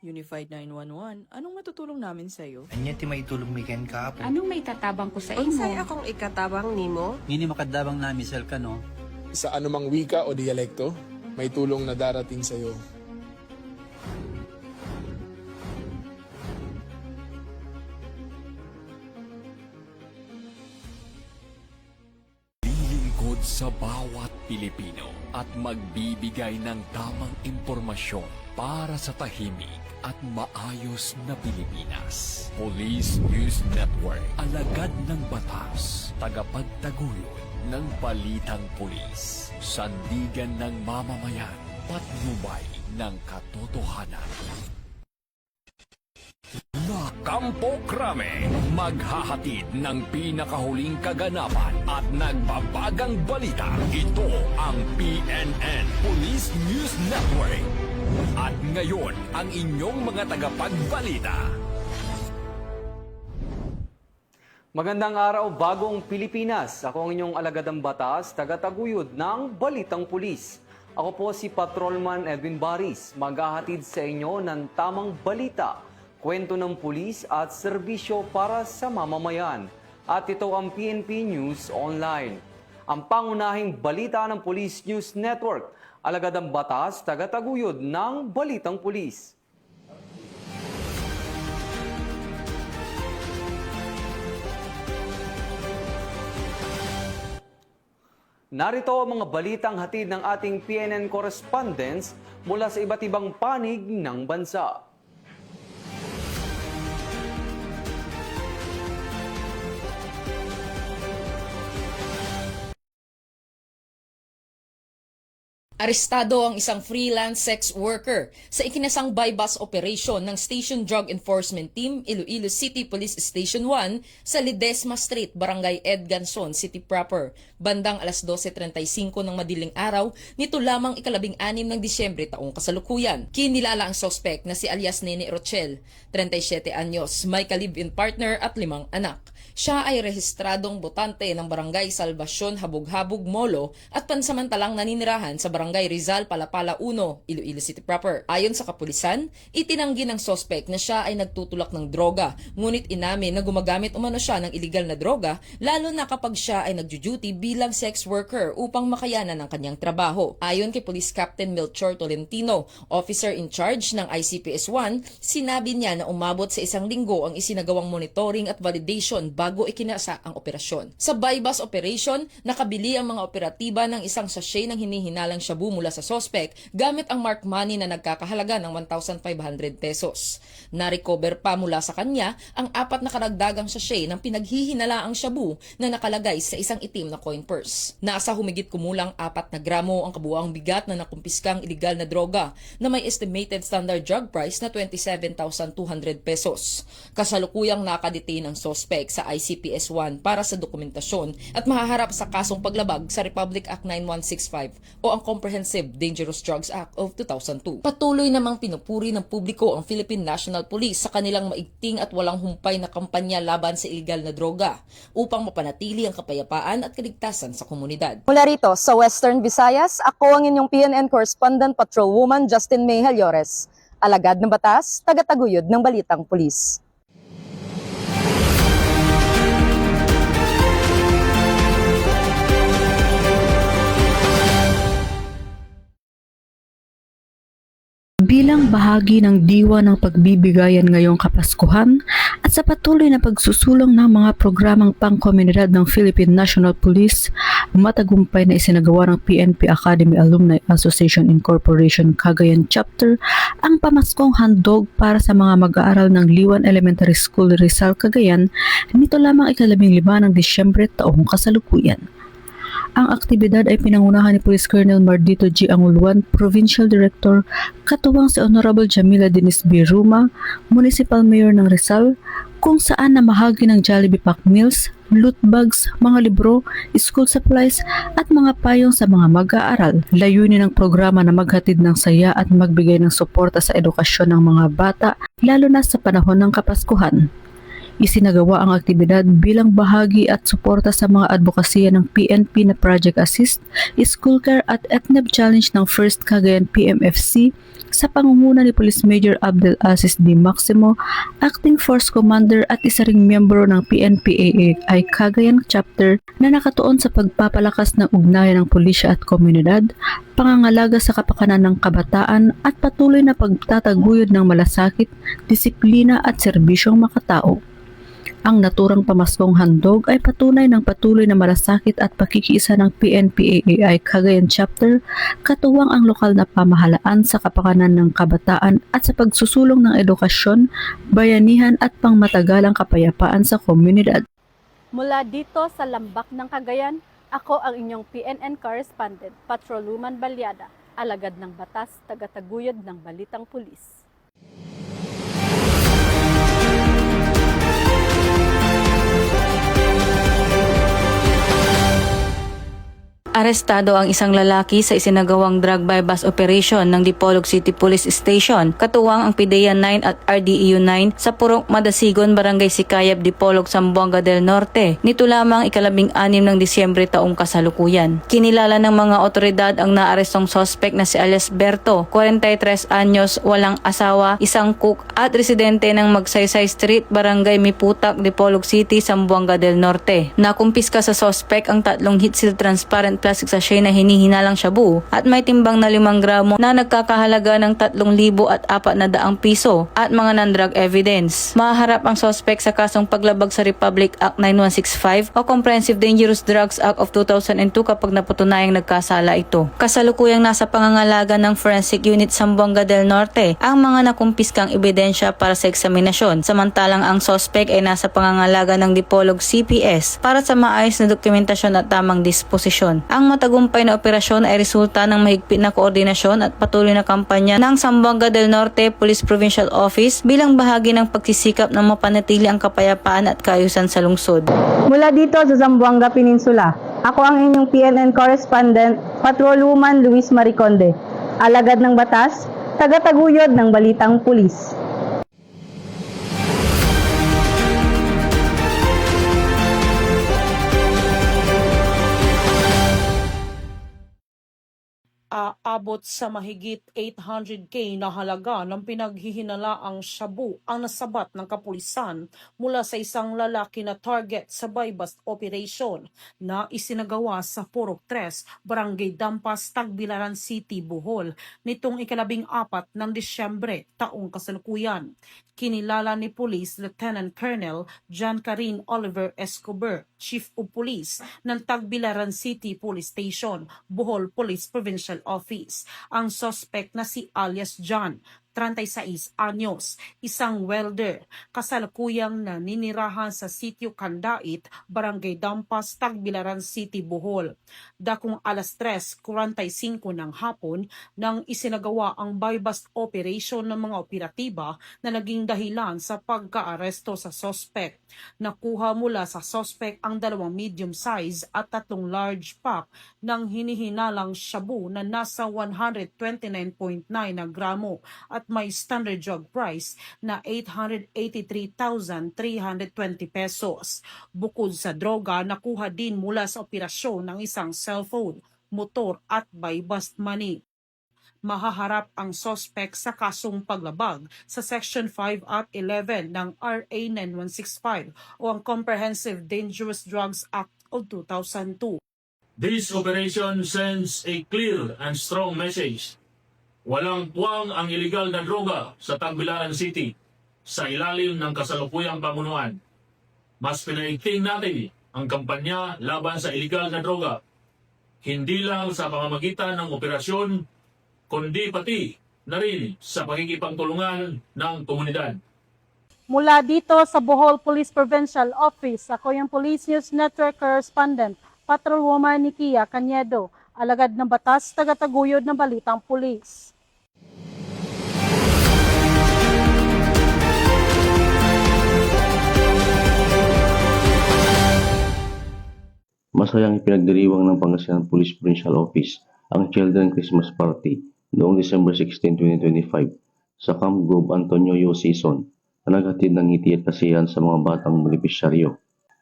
Unified 911, anong matutulong namin sa'yo? Anya ti maitulong mi ken kapo. Anong may tatabang ko sa Unsay imo? akong ikatabang nimo? Ngini makadabang na misal ka no. Sa anumang wika o dialekto, may tulong na darating sa iyo. Lilingkod sa bawat Pilipino at magbibigay ng tamang impormasyon para sa tahimik at maayos na Pilipinas. Police News Network, alagad ng batas, tagapagtaguyod ng balitang pulis, sandigan ng mamamayan, patnubay ng katotohanan. La Campo Crame, maghahatid ng pinakahuling kaganapan at nagbabagang balita. Ito ang PNN Police News Network. At ngayon, ang inyong mga tagapagbalita. Magandang araw, bagong Pilipinas. Ako ang inyong alagadang batas, tagataguyod ng Balitang Pulis. Ako po si Patrolman Edwin Baris, maghahatid sa inyo ng tamang balita, kwento ng pulis at serbisyo para sa mamamayan. At ito ang PNP News Online. Ang pangunahing balita ng Police News Network, alagadang batas, tagataguyod ng Balitang Pulis. Narito ang mga balitang hatid ng ating PNN correspondents mula sa iba't ibang panig ng bansa. Arestado ang isang freelance sex worker sa ikinasang bypass operation ng Station Drug Enforcement Team Iloilo City Police Station 1 sa Ledesma Street, Barangay Ed Ganson City proper, bandang alas 12:35 ng madiling araw nito lamang ika-16 ng Disyembre taong kasalukuyan. Kinilala ang suspect na si alias Nene Rochelle, 37 anyos, may ka-live-in partner at 5 anak. Siya ay rehistradong botante ng Barangay Salvacion, Habog-Habog, Molo at pansamantalang naninirahan sa Barangay Rizal, Palapala 1, Iloilo City proper. Ayon sa kapulisan, itinanggi ng suspect na siya ay nagtutulak ng droga, ngunit inamin na gumagamit umano siya ng iligal na droga lalo na kapag siya ay nagjo-duty bilang sex worker upang makayanan ang kanyang trabaho. Ayon kay Police Captain Melchor Tolentino, officer in charge ng ICPS-1, sinabi niya na umabot sa 1 linggo ang isinagawang monitoring at validation bago ikinasa ang operasyon. Sa bypass operation, nakabili ang mga operatiba ng isang sachet ng hinihinalang shabu mula sa suspect gamit ang marked money na nagkakahalaga ng 1,500 pesos. Na-recover pa mula sa kanya ang 4 na karagdagang sachet ng pinaghihinalaang shabu na nakalagay sa isang itim na coin purse. Nasa humigit kumulang 4 na gramo ang kabuuang bigat na nakumpiskang iligal na droga na may estimated standard drug price na 27,200 pesos. Kasalukuyang nakadetain ang suspect sa ICPS-1 para sa dokumentasyon at mahaharap sa kasong paglabag sa Republic Act 9165 o ang Comprehensive Dangerous Drugs Act of 2002. Patuloy namang pinupuri ng publiko ang Philippine National Police sa kanilang maigting at walang humpay na kampanya laban sa iligal na droga upang mapanatili ang kapayapaan at kaligtasan sa komunidad. Mula rito sa Western Visayas, ako ang inyong PNN Correspondent Patrolwoman Justin May Haliores. Alagad ng batas, tagataguyod ng Balitang Pulis. Bilang bahagi ng diwa ng pagbibigayan ngayong Kapaskuhan at sa patuloy na pagsusulong ng mga programang pangkomunidad ng Philippine National Police, matagumpay na isinagawa ng PNP Academy Alumni Association Incorporation Cagayan Chapter ang pamaskong handog para sa mga mag-aaral ng Liwan Elementary School Rizal, Cagayan nito lamang ika-15 ng Disyembre taong kasalukuyan. Ang aktibidad ay pinangunahan ni Police Colonel Mardito G. Anguluan, Provincial Director, katuwang si Honorable Jamila Dennis B. Ruma, Municipal Mayor ng Rizal, kung saan namahagi ng Jollibee Pack Meals, loot bags, mga libro, school supplies at mga payong sa mga mag-aaral. Layunin ng programa na maghatid ng saya at magbigay ng suporta sa edukasyon ng mga bata, lalo na sa panahon ng Kapaskuhan. Isinagawa ang aktibidad bilang bahagi at suporta sa mga advokasya ng PNP na Project Assist, School Care at ETNEB Challenge ng First Cagayan PMFC sa pangunguna ni Police Major Abdel Aziz D. Maximo, Acting Force Commander at isa ring miyembro ng PNPAAI Cagayan Chapter na nakatuon sa pagpapalakas ng ugnayan ng pulisya at komunidad, pangangalaga sa kapakanan ng kabataan at patuloy na pagtataguyod ng malasakit, disiplina at serbisyong makatao. Ang naturang pamaskong handog ay patunay ng patuloy na malasakit at pakikiisa ng PNPAAI Cagayan Chapter, katuwang ang lokal na pamahalaan sa kapakanan ng kabataan at sa pagsusulong ng edukasyon, bayanihan at pangmatagalang kapayapaan sa komunidad. Mula dito sa Lambak ng Cagayan, ako ang inyong PNN correspondent, Patrolwoman Balyada, alagad ng batas, tagataguyod ng Balitang Pulis. Arestado ang isang lalaki sa isinagawang drug bypass operation ng Dipolog City Police Station, katuwang ang PDEA 9 at RDEU 9 sa Purok Madasigon, Barangay Sikayab, Dipolog, Zamboanga del Norte. Nito lamang 16 ng Disyembre taong kasalukuyan. Kinilala ng mga otoridad ang naarestong suspect na si alias Berto, 43 anyos, walang asawa, isang cook at residente ng Magsaysay Street, Barangay Miputak, Dipolog City, Zamboanga del Norte. Nakumpiska sa suspect ang 3 heat-seal transparent plastic sachet na hinihinalang shabu at may timbang na 5 gramo na nagkakahalaga ng 3,400 piso at mga non-drug evidence. Mahaharap ang suspect sa kasong paglabag sa Republic Act 9165 o Comprehensive Dangerous Drugs Act of 2002 kapag napatunayang nagkasala ito. Kasalukuyang nasa pangangalaga ng Forensic Unit Zamboanga del Norte ang mga nakumpiskang ebidensya para sa eksaminasyon, samantalang ang suspect ay nasa pangangalaga ng Dipolog CPS para sa maayos na dokumentasyon at tamang disposisyon. Ang matagumpay na operasyon ay resulta ng mahigpit na koordinasyon at patuloy na kampanya ng Zamboanga del Norte Police Provincial Office bilang bahagi ng pagsisikap na mapanatili ang kapayapaan at kaayusan sa lungsod. Mula dito sa Zamboanga Peninsula, ako ang inyong PNN correspondent, Patrolwoman Luis Mariconde, alagad ng batas, tagataguyod ng Balitang Pulis. Aabot sa mahigit 800K na halaga ng pinaghihinalaang shabu ang nasabat ng kapulisan mula sa isang lalaki na target sa buy-bust operation na isinagawa sa Purok 3, Barangay Dampas, Tagbilaran City, Bohol nitong 14 ng Disyembre taong kasalukuyan. Kinilala ni Police Lieutenant Colonel John Karin Oliver Escobar, Chief of Police ng Tagbilaran City Police Station, Bohol Police Provincial Office, ang suspect na si alias John, 36 anyos, isang welder, kasalukuyang naninirahan sa Sitio Kandait, Barangay Dampas, Tagbilaran City, Bohol. Dakong alas 3:45 ng hapon nang isinagawa ang buy-bust operation ng mga operatiba na naging dahilan sa pagkaaresto sa suspect. Nakuha mula sa suspect ang 2 medium size at 3 large pack ng hinihinalang shabu na nasa 129.9 na gramo at may standard drug price na 883,320 pesos. Bukod sa droga, nakuha din mula sa operasyon ng isang cellphone, motor at buy-bust money. Mahaharap ang suspect sa kasong paglabag sa Section 5 at 11 ng RA 9165 o ang Comprehensive Dangerous Drugs Act of 2002. This operation sends a clear and strong message. Walang puwang ang iligal na droga sa Tagbilaran City sa ilalim ng kasalukuyang pamunuan. Mas pinaigting natin ang kampanya laban sa iligal na droga, hindi lang sa pamamagitan ng operasyon, kundi pati na rin sa pakikipagtulungan ng komunidad. Mula dito sa Bohol Police Provincial Office, ako yung Police News Network Correspondent, Patrolwoman Nikia Cañedo, alagad ng batas, tagataguyod ng Balitang Pulis. Masayang ipinagdiriwang ng Pangasinan Police Provincial Office ang Children Christmas Party noong December 16, 2025 sa Camp Grove Antonio Yo Season na naghatid ng ngiti at kasiyahan sa mga batang benepisyaryo.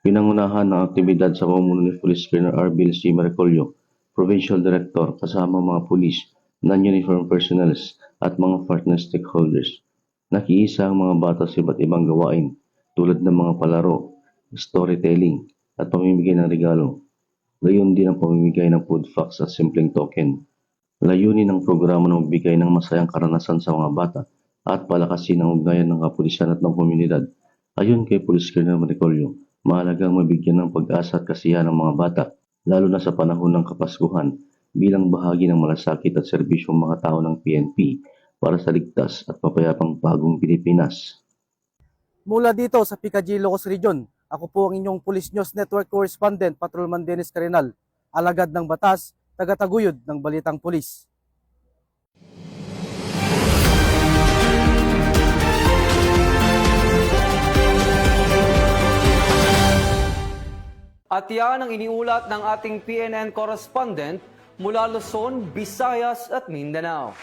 Pinangunahan ng aktibidad sa pamumuno ni Police Colonel Arbil C. Maracolio, Provincial Director, kasama mga pulis, non-uniform personnels at mga partner stakeholders. Nakiisa ang mga bata sa iba't ibang gawain tulad ng mga palaro, storytelling at pamimigay ng regalo. Gayon din ang pamimigay ng food packs at simpleng token. Layunin ng programa na magbigay ng masayang karanasan sa mga bata at palakasin ang ugnayan ng kapulisan at ng komunidad. Ayon kay Police Colonel Maracolio, mahalagang mabigyan ng pag-asa at kasiyahan ng mga bata, lalo na sa panahon ng Kapaskuhan, bilang bahagi ng malasakit at serbisyong mga tao ng PNP para sa ligtas at mapayapang bagong Pilipinas. Mula dito sa Picadillo, Ilocos Region, ako po ang inyong Police News Network Correspondent, Patrolman Dennis Carenal, alagad ng batas, tagataguyod ng Balitang Pulis. At yan ang iniulat ng ating PNN correspondent mula Luzon, Visayas at Mindanao.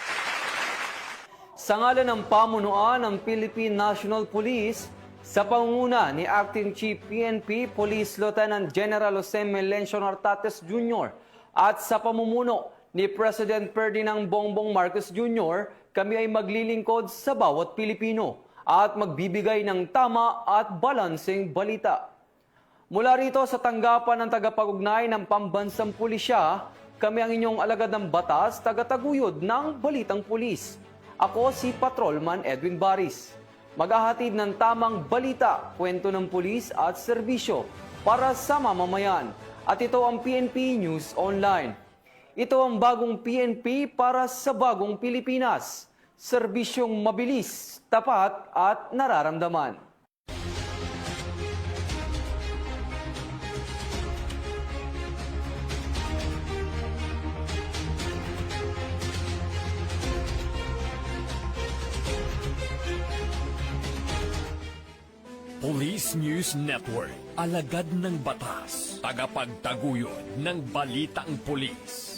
Sa ngalan ng pamunuan ng Philippine National Police, sa pangunguna ni Acting Chief PNP Police Lieutenant General Jose Melencio Nartates Jr. at sa pamumuno ni President Ferdinand Bongbong Marcos Jr., kami ay maglilingkod sa bawat Pilipino at magbibigay ng tama at balanseng balita. Mula rito sa tanggapan ng tagapag-ugnay ng Pambansang Pulisya, kami ang inyong alagad ng batas, tagataguyod ng Balitang Pulis. Ako si Patrolman Edwin Baris. Maghahatid ng tamang balita, kwento ng pulis at serbisyo para sa mamamayan. At ito ang PNP News Online. Ito ang bagong PNP para sa bagong Pilipinas. Serbisyong mabilis, tapat at nararamdaman. Police News Network, alagad ng batas, tagapagtaguyod ng balitang pulis.